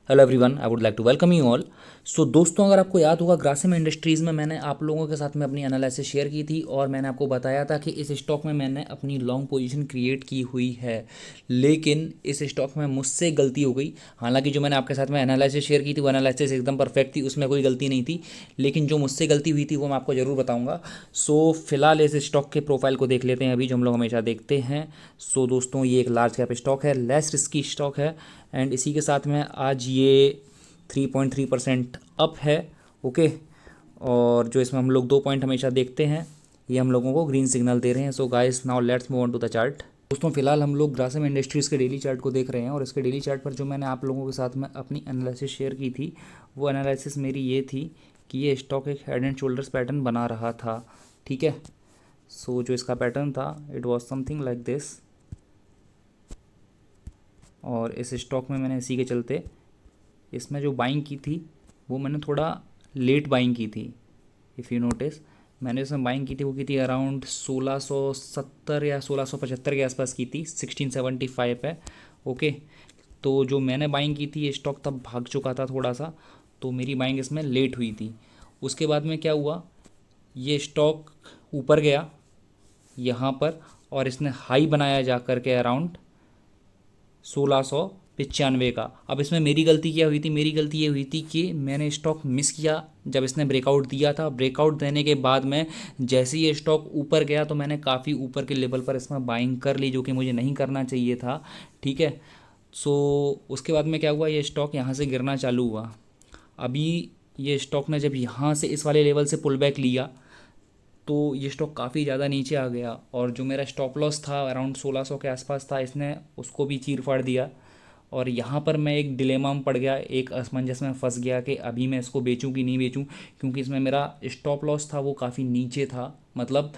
Hello everyone, I would like to welcome you all. So दोस्तों, अगर आपको याद होगा ग्रासिम इंडस्ट्रीज़ में मैंने आप लोगों के साथ में अपनी एनालिसिस शेयर की थी और मैंने आपको बताया था कि इस स्टॉक में मैंने अपनी लॉन्ग पोजीशन क्रिएट की हुई है, लेकिन इस स्टॉक में मुझसे गलती हो गई। हालांकि जो मैंने आपके साथ में एनालिसिस शेयर की थी वो एनालिसिस एकदम परफेक्ट थी, उसमें कोई गलती नहीं थी, लेकिन जो मुझसे गलती हुई थी वो मैं आपको ज़रूर बताऊँगा। सो फिलहाल इस स्टॉक के प्रोफाइल को देख लेते हैं अभी, जो हम लोग हमेशा देखते हैं। सो दोस्तों, ये एक लार्ज कैप स्टॉक है, लेस रिस्की स्टॉक है, एंड इसी के साथ में आज ये 3.3% अप है। ओके, और जो इसमें हम लोग 2 पॉइंट हमेशा देखते हैं, ये हम लोगों को ग्रीन सिग्नल दे रहे हैं। So guys, now let's move on to the chart. दोस्तों, फिलहाल हम लोग ग्रासिम इंडस्ट्रीज़ के डेली चार्ट को देख रहे हैं, और इसके डेली चार्ट पर जो मैंने आप लोगों के साथ में अपनी एनालिसिस शेयर की थी, वो एनालिसिस मेरी ये थी कि ये स्टॉक एक हेड एंड शोल्डर्स पैटर्न बना रहा था। ठीक है, सो जो इसका पैटर्न था it was something like this, और इस स्टॉक में मैंने इसी के चलते इसमें जो बाइंग की थी वो मैंने थोड़ा लेट बाइंग की थी। इफ़ यू नोटिस, मैंने इसमें बाइंग की थी, वो की थी अराउंड 1670 या 1675 के आसपास की थी, 1675 है। ओके, तो जो मैंने बाइंग की थी ये स्टॉक तब भाग चुका था थोड़ा सा, तो मेरी बाइंग इसमें लेट हुई थी। उसके बाद में क्या हुआ, ये स्टॉक ऊपर गया यहाँ पर, और इसने हाई बनाया जा कर के अराउंड 1695 का। अब इसमें मेरी गलती क्या हुई थी, मेरी गलती ये हुई थी कि मैंने स्टॉक मिस किया जब इसने ब्रेकआउट दिया था। ब्रेकआउट देने के बाद में जैसे ही ये स्टॉक ऊपर गया तो मैंने काफ़ी ऊपर के लेवल पर इसमें बाइंग कर ली, जो कि मुझे नहीं करना चाहिए था। ठीक है, सो उसके बाद में क्या हुआ, ये स्टॉक यहाँ से गिरना चालू हुआ। अभी ये स्टॉक ने जब यहाँ से इस वाले लेवल से पुल बैक लिया तो ये स्टॉक काफ़ी ज़्यादा नीचे आ गया, और जो मेरा स्टॉप लॉस था अराउंड 1600 के आसपास था, इसने उसको भी चीर फाड़ दिया। और यहाँ पर मैं एक डिलेमा में पड़ गया, एक असमंजस में फंस गया कि अभी मैं इसको बेचूं कि नहीं बेचूं, क्योंकि इसमें मेरा स्टॉप लॉस था वो काफ़ी नीचे था, मतलब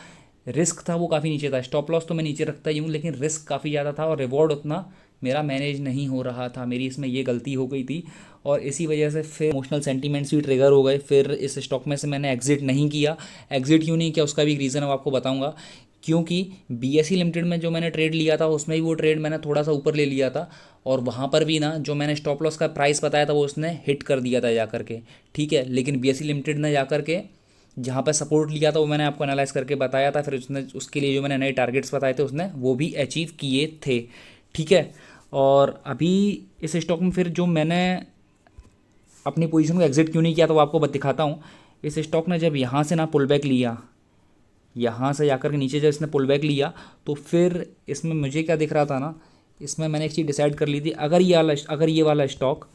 रिस्क था वो काफ़ी नीचे था। स्टॉप लॉस तो मैं नीचे रखता ही हूँ, लेकिन रिस्क काफ़ी ज़्यादा था और रिवॉर्ड उतना मेरा मैनेज नहीं हो रहा था। मेरी इसमें ये गलती हो गई थी, और इसी वजह से फिर इमोशनल सेंटीमेंट्स भी ट्रिगर हो गए। फिर इस स्टॉक में से मैंने एग्जिट नहीं किया। एग्जिट क्यों नहीं किया उसका भी एक रीज़न है, आपको बताऊंगा। क्योंकि बीएसई लिमिटेड में जो मैंने ट्रेड लिया था उसमें भी वो ट्रेड मैंने थोड़ा सा ऊपर ले लिया था, और वहाँ पर भी ना जो मैंने स्टॉप लॉस का प्राइस बताया था वो उसने हिट कर दिया था जा करके। ठीक है, लेकिन बीएसई लिमिटेड ने जा करके जहाँ पर सपोर्ट लिया था वो मैंने आपको एनालाइज करके बताया था, फिर उसने उसके लिए जो मैंने नए टारगेट्स बताए थे उसने वो भी अचीव किए थे। ठीक है, और अभी इस स्टॉक में फिर जो मैंने अपनी पोजीशन को एग्जिट क्यों नहीं किया तो वो आपको दिखाता हूँ। इस स्टॉक ने जब यहाँ से ना पुल बैक लिया, यहाँ से जाकर के नीचे जब इसने पुल बैक लिया, तो फिर इसमें मुझे क्या दिख रहा था ना, इसमें मैंने एक चीज़ डिसाइड कर ली थी, अगर ये वाला स्टॉक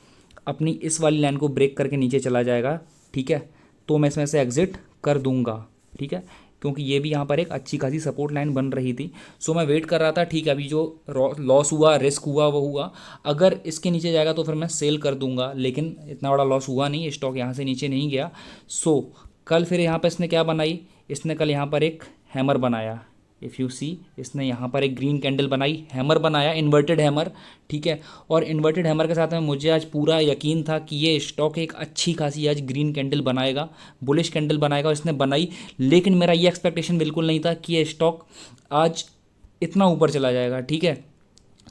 अपनी इस वाली लाइन को ब्रेक करके नीचे चला जाएगा, ठीक है, तो मैं इसमें से एग्ज़िट कर दूंगा। ठीक है, क्योंकि ये भी यहाँ पर एक अच्छी खासी सपोर्ट लाइन बन रही थी। सो मैं वेट कर रहा था, ठीक है, अभी जो लॉस हुआ, रिस्क हुआ, वो हुआ, अगर इसके नीचे जाएगा तो फिर मैं सेल कर दूंगा, लेकिन इतना बड़ा लॉस हुआ नहीं, स्टॉक यहाँ से नीचे नहीं गया। सो कल फिर यहाँ पर इसने क्या बनाई, इसने कल यहाँ पर एक हैमर बनाया। इफ़ यू सी, इसने यहाँ पर एक ग्रीन कैंडल बनाई, हैमर बनाया, इन्वर्टेड हैमर। ठीक है, और इन्वर्टेड हैमर के साथ में मुझे आज पूरा यकीन था कि ये स्टॉक एक अच्छी खासी आज ग्रीन कैंडल बनाएगा, बुलिश कैंडल बनाएगा, और इसने बनाई। लेकिन मेरा ये एक्सपेक्टेशन बिल्कुल नहीं था कि ये स्टॉक आज इतना ऊपर चला जाएगा। ठीक है,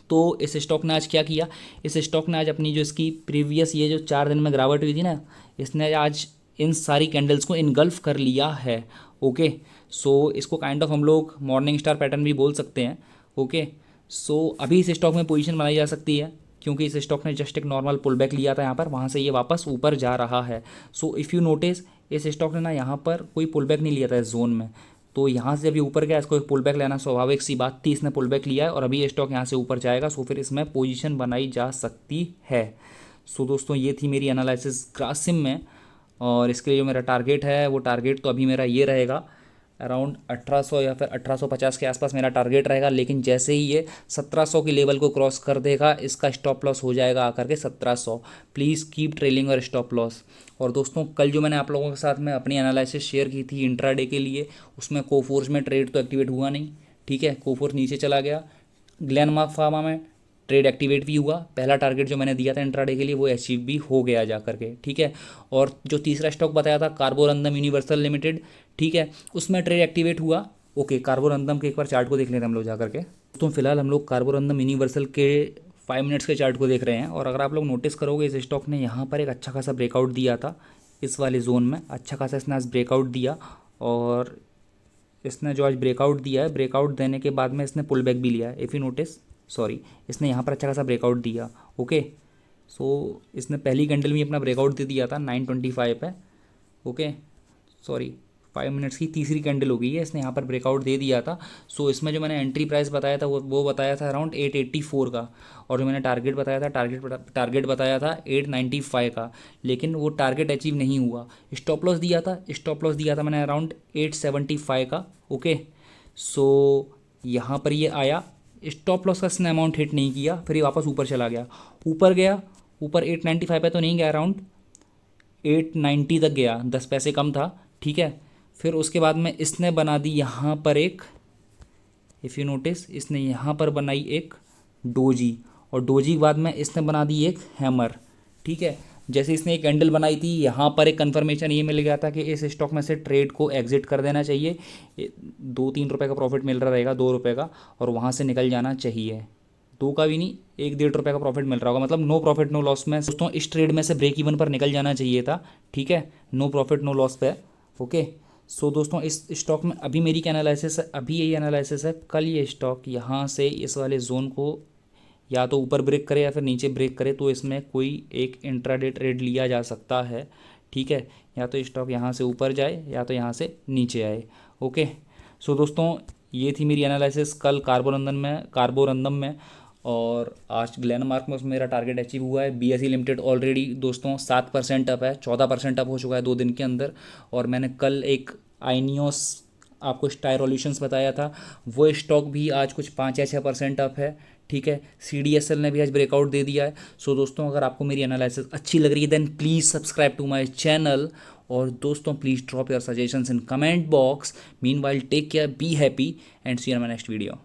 तो इस स्टॉक ने आज क्या किया, इस स्टॉक ने आज अपनी जो इसकी प्रीवियस ये जो 4 दिन में गिरावट हुई थी ना, इसने आज इन सारी कैंडल्स को इनगल्फ कर लिया है। ओके, सो इसको काइंड ऑफ हम लोग मॉर्निंग स्टार पैटर्न भी बोल सकते हैं। ओके, सो अभी इस स्टॉक में पोजीशन बनाई जा सकती है, क्योंकि इस स्टॉक ने जस्ट एक नॉर्मल पुल बैक लिया था यहाँ पर, वहाँ से ये वापस ऊपर जा रहा है। सो इफ़ यू नोटिस, इस स्टॉक ने ना यहाँ पर कोई पुल बैक नहीं लिया था इस जोन में, तो यहाँ से अभी ऊपर गया, इसको एक पुल बैक लेना स्वाभाविक सी बात थी, इसने पुल बैक लिया है और अभी ये स्टॉक यहाँ से ऊपर जाएगा, सो फिर इसमें पोजीशन बनाई जा सकती है। सो दोस्तों, ये थी मेरी एनालिसिस ग्रासिम में, और इसके लिए जो मेरा टारगेट है वो टारगेट तो अभी मेरा ये रहेगा, अराउंड 1800 या फिर 1850 के आसपास मेरा टारगेट रहेगा। लेकिन जैसे ही ये 1700 की लेवल को क्रॉस कर देगा, इसका स्टॉप लॉस हो जाएगा आकर के 1700। प्लीज़ कीप ट्रेलिंग और स्टॉप लॉस। और दोस्तों, कल जो मैंने आप लोगों के साथ में अपनी एनालिसिस शेयर की थी इंट्राडे के लिए, उसमें कोफोर्स में ट्रेड तो एक्टिवेट हुआ नहीं। ठीक है, कोफोर्स नीचे चला गया। ग्लेनमार्क फार्मा में ट्रेड एक्टिवेट भी हुआ, पहला टारगेट जो मैंने दिया था इंट्राडे के लिए वो अचीव भी हो गया जा करके। ठीक है, और जो तीसरा स्टॉक बताया था कार्बोरंदम यूनिवर्सल लिमिटेड, ठीक है, उसमें ट्रेड एक्टिवेट हुआ। ओके, कार्बोरंदम के एक बार चार्ट को देख लेते हैं हम लोग जा करके। तो फिलहाल हम लोग कार्बोरंदम यूनिवर्सल के 5 मिनट्स के चार्ट को देख रहे हैं, और अगर आप लोग नोटिस करोगे इस स्टॉक ने यहाँ पर एक अच्छा खासा ब्रेकआउट दिया था, इस वाले जोन में अच्छा खासा इसने आज ब्रेकआउट दिया, और इसने जो आज ब्रेकआउट दिया है, ब्रेकआउट देने के बाद में इसने पुल बैक भी लिया है, इफ़ यू नोटिस, सॉरी, इसने यहाँ पर अच्छा खासा ब्रेकआउट दिया। ओके, सो इसने पहली कैंडल में अपना ब्रेकआउट दे दिया था 925 पे। ओके, सॉरी, 5 मिनट्स की तीसरी कैंडल हो गई है, इसने यहाँ पर ब्रेकआउट दे दिया था। सो इसमें जो मैंने एंट्री प्राइस बताया था वो बताया था अराउंड 884 का, और जो मैंने टारगेट बताया था टारगेट बताया था 895 का, लेकिन वो टारगेट अचीव नहीं हुआ। स्टॉप लॉस दिया था मैंने अराउंड 875 का। ओके, सो यहाँ पर ये आया, स्टॉप लॉस का इसने अमाउंट हिट नहीं किया, फिर ये वापस ऊपर चला गया, ऊपर 895 पे तो नहीं गया, अराउंड 890 तक गया, 10 पैसे कम था, ठीक है। फिर उसके बाद में इसने बना दी यहाँ पर एक, इफ़ यू नोटिस, इसने यहाँ पर बनाई एक डोजी, और डोजी के बाद में इसने बना दी एक हैमर, ठीक है। जैसे इसने एक कैंडल बनाई थी, यहाँ पर एक कंफर्मेशन ये मिल गया था कि इस स्टॉक में से ट्रेड को एग्जिट कर देना चाहिए, 2-3 रुपये का प्रॉफिट मिल रहा रहेगा, 2 रुपये का, और वहाँ से निकल जाना चाहिए, 2 का भी नहीं, 1-1.5 रुपये का प्रॉफिट मिल रहा होगा, मतलब नो प्रॉफिट नो लॉस में दोस्तों इस ट्रेड में से ब्रेक इवन पर निकल जाना चाहिए था, ठीक है, नो प्रॉफिट नो लॉस पे। ओके, सो दोस्तों इस स्टॉक में अभी मेरी क्या एनालिसिस है, अभी यही एनालिसिस है, कल ये स्टॉक यहाँ से इस वाले जोन को या तो ऊपर ब्रेक करे या फिर नीचे ब्रेक करे, तो इसमें कोई एक इंट्राडे ट्रेड लिया जा सकता है, ठीक है, या तो स्टॉक यहाँ से ऊपर जाए या तो यहाँ से नीचे आए। ओके, सो दोस्तों ये थी मेरी एनालिसिस कल कार्बोरंदम में, और आज ग्लेनमार्क में उसमें मेरा टारगेट अचीव हुआ है। बीएसई लिमिटेड ऑलरेडी दोस्तों 7% अप है, 14% अप हो चुका है 2 दिन के अंदर, और मैंने कल एक आइनियोस आपको स्टायरोल्यूशंस बताया था, वो स्टॉक भी आज कुछ 5 या 6% अप है, ठीक है। CDSL ने भी आज ब्रेकआउट दे दिया है। सो दोस्तों अगर आपको मेरी एनालिसिस अच्छी लग रही है then please subscribe to my channel, और दोस्तों please drop your suggestions in comment box. Meanwhile take care, be happy, and see you in my next video.